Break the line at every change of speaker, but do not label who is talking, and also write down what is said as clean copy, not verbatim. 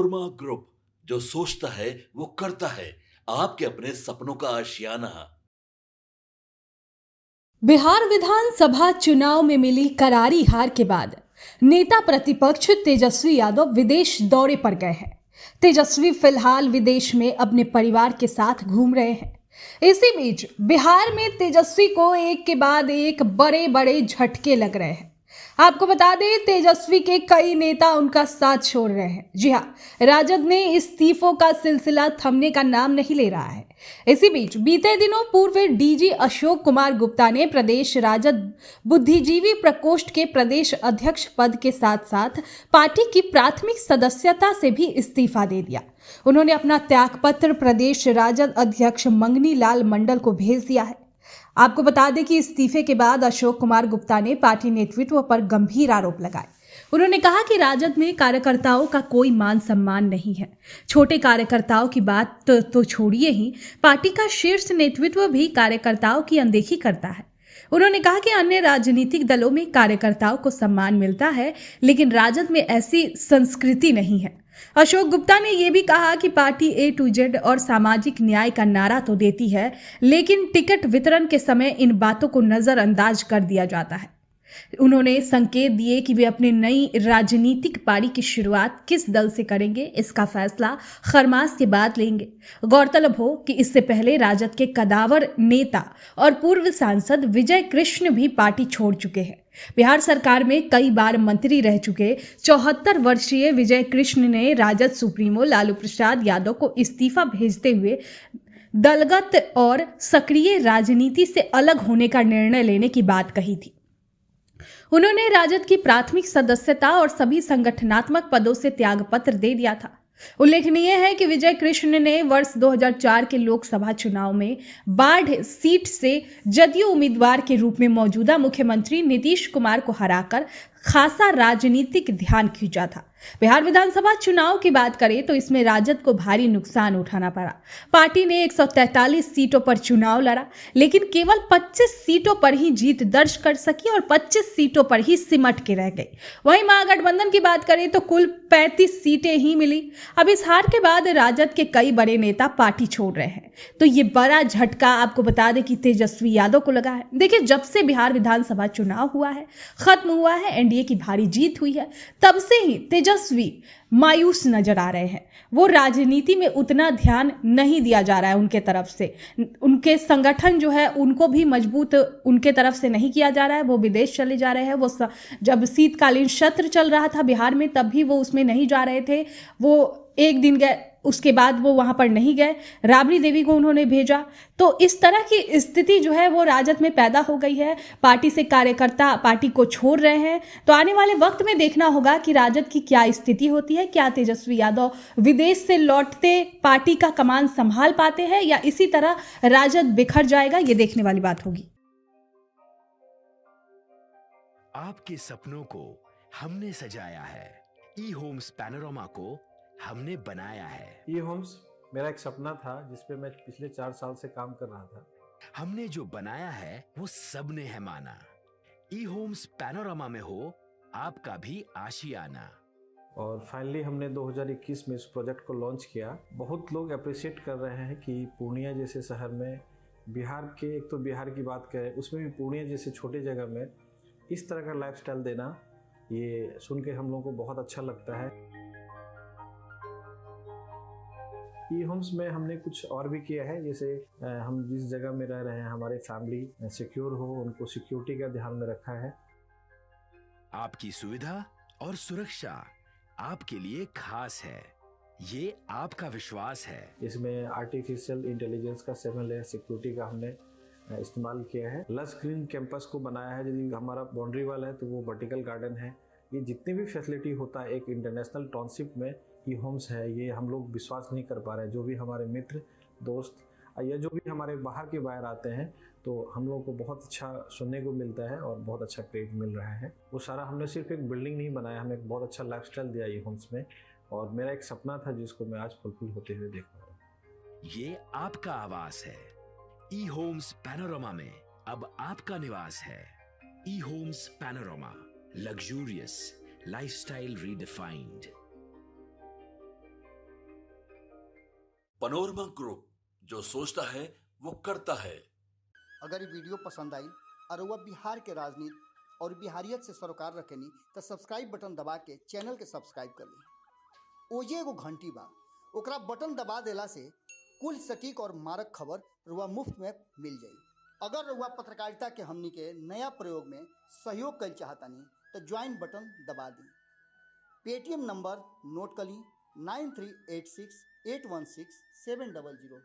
Korma group, जो सोचता है वो करता है। आपके अपने सपनों का आशियाना।
बिहार विधानसभा चुनाव में मिली करारी हार के बाद नेता प्रतिपक्ष तेजस्वी यादव विदेश दौरे पर गए हैं। तेजस्वी फिलहाल विदेश में अपने परिवार के साथ घूम रहे हैं। इसी बीच बिहार में तेजस्वी को एक के बाद एक बड़े बड़े झटके लग रहे हैं। आपको बता दें, तेजस्वी के कई नेता उनका साथ छोड़ रहे हैं। जी हाँ, राजद ने इस्तीफों का सिलसिला थमने का नाम नहीं ले रहा है। इसी बीच बीते दिनों पूर्व डीजी अशोक कुमार गुप्ता ने प्रदेश राजद बुद्धिजीवी प्रकोष्ठ के प्रदेश अध्यक्ष पद के साथ साथ पार्टी की प्राथमिक सदस्यता से भी इस्तीफा दे दिया। उन्होंने अपना त्यागपत्र प्रदेश राजद अध्यक्ष मंगनी लाल मंडल को भेज दिया है। आपको बता दें कि इस्तीफे के बाद अशोक कुमार गुप्ता ने पार्टी नेतृत्व पर गंभीर आरोप लगाए। उन्होंने कहा कि राजद में कार्यकर्ताओं का कोई मान सम्मान नहीं है। छोटे कार्यकर्ताओं की बात तो छोड़िए ही, पार्टी का शीर्ष नेतृत्व भी कार्यकर्ताओं की अनदेखी करता है। उन्होंने कहा कि अन्य राजनीतिक दलों में कार्यकर्ताओं को सम्मान मिलता है, लेकिन राजद में ऐसी संस्कृति नहीं है। अशोक गुप्ता ने यह भी कहा कि पार्टी A to Z और सामाजिक न्याय का नारा तो देती है, लेकिन टिकट वितरण के समय इन बातों को नजरअंदाज कर दिया जाता है। उन्होंने संकेत दिए कि वे अपनी नई राजनीतिक पारी की शुरुआत किस दल से करेंगे, इसका फैसला खरमास के बाद लेंगे। गौरतलब हो कि इससे पहले राजद के कदावर नेता और पूर्व सांसद विजय कृष्ण भी पार्टी छोड़ चुके हैं। बिहार सरकार में कई बार मंत्री रह चुके 74 वर्षीय विजय कृष्ण ने राजद सुप्रीमो लालू प्रसाद यादव को इस्तीफा भेजते हुए दलगत और सक्रिय राजनीति से अलग होने का निर्णय लेने की बात कही थी। उन्होंने राजद की प्राथमिक सदस्यता और सभी संगठनात्मक पदों से त्यागपत्र दे दिया था। उल्लेखनीय है कि विजय कृष्ण ने वर्ष 2004 के लोकसभा चुनाव में बाढ़ सीट से जदयू उम्मीदवार के रूप में मौजूदा मुख्यमंत्री नीतीश कुमार को हराकर खासा राजनीतिक ध्यान खींचा था। बिहार विधानसभा चुनाव की बात करें तो इसमें राजद को भारी नुकसान उठाना पड़ा। पार्टी ने 143 सीटों पर चुनाव लड़ा, लेकिन केवल 25 सीटों पर ही जीत दर्ज कर सकी और 25 सीटों पर ही सिमट के रह गई। वहीं महागठबंधन की बात करें तो कुल 35 सीटें ही मिली। अब इस हार के बाद राजद के कई बड़े नेता पार्टी छोड़ रहे हैं, तो ये बड़ा झटका आपको बता दें कि तेजस्वी यादव को लगा है। देखिए, जब से बिहार विधानसभा चुनाव हुआ है, खत्म हुआ है, एनडीए की भारी जीत हुई है, तब से ही तेजस्वी मायूस नजर आ रहे हैं। वो राजनीति में उतना ध्यान नहीं दिया जा रहा है उनके तरफ से। उनके संगठन जो है उनको भी मजबूत उनके तरफ से नहीं किया जा रहा है। वो विदेश चले जा रहे हैं। वो जब शीतकालीन सत्र चल रहा था बिहार में, तब भी वो उसमें नहीं जा रहे थे। वो एक दिन गए, उसके बाद वो वहां पर नहीं गए। राबड़ी देवी को उन्होंने भेजा। तो इस तरह की स्थिति जो है वो राजद में पैदा हो गई है। पार्टी से कार्यकर्ता पार्टी को छोड़ रहे हैं। तो आने वाले वक्त में देखना होगा कि राजद की क्या स्थिति होती है। क्या तेजस्वी यादव विदेश से लौटते पार्टी का कमान संभाल पाते हैं, या इसी तरह राजद बिखर जाएगा, ये देखने वाली बात होगी।
आपके सपनों को हमने सजाया है। ई होम्स पैनोरमा को हमने बनाया है।
ई होम्स मेरा एक सपना था जिस पे मैं पिछले 4 साल से काम कर रहा था।
हमने जो बनाया है वो सबने है माना। ई होम्स पैनोरमा में हो आपका भी आशियाना।
और फाइनली हमने 2021 में इस प्रोजेक्ट को लॉन्च किया। बहुत लोग अप्रिशिएट कर रहे हैं कि पूर्णिया जैसे शहर में, बिहार के, एक तो बिहार की बात करें उसमें भी पूर्णिया जैसे छोटे जगह में इस तरह का लाइफस्टाइल देना, ये सुन के हम लोगों को बहुत अच्छा लगता है। ई होम्स में हमने कुछ और भी किया है, जैसे हम जिस जगह में रह रहे हैं हमारे फैमिली सिक्योर हो, उनको सिक्योरिटी का ध्यान में रखा है।
आपकी सुविधा और सुरक्षा आपके लिए खास है, ये आपका विश्वास है।
इसमें आर्टिफिशियल इंटेलिजेंस का 7 लेयर सिक्योरिटी का हमने इस्तेमाल किया है। लस ग्रीन कैंपस को बनाया है। यदि हमारा बाउंड्री वाल है तो वो वर्टिकल गार्डन है। ये जितनी भी फैसिलिटी होता है एक इंटरनेशनल टाउनशिप में ई होम्स है, ये हम लोग विश्वास नहीं कर पा रहे हैं। जो भी हमारे मित्र दोस्त या जो भी हमारे बाहर के बाहर आते हैं, तो हम लोगों को बहुत अच्छा सुनने को मिलता है और बहुत अच्छा क्रेडिट मिल रहा है। वो सारा हमने सिर्फ एक बिल्डिंग नहीं बनाया, हमें एक बहुत अच्छा लाइफस्टाइल दिया ई होम्स में, और मेरा एक सपना था जिसको मैं आज फुलफिल होते हुए देख रहा हूँ।
ये आपका आवास है। ई होम्स पैनोरमा में अब आपका निवास है। E Homes Panorama, luxurious lifestyle redefined.
Panorama group, जो सोचता है वो करता है।
अगर ये वीडियो पसंद आई और वह बिहार के राजनीति और बिहारियत से सरोकार रखेनी तो सब्सक्राइब बटन दबा के चैनल के सब्सक्राइब कर ली। ओजे एगो घंटी बा, ओकरा बटन दबा देला से कुल सटीक और मारक खबर रुआ मुफ्त में मिल जाई। अगर रुआ पत्रकारिता के हमनी के नया प्रयोग में सहयोग कर चाहतानी तो ज्वाइन बटन दबा दी। पेटीएम नंबर नोट कर ली 9386816700।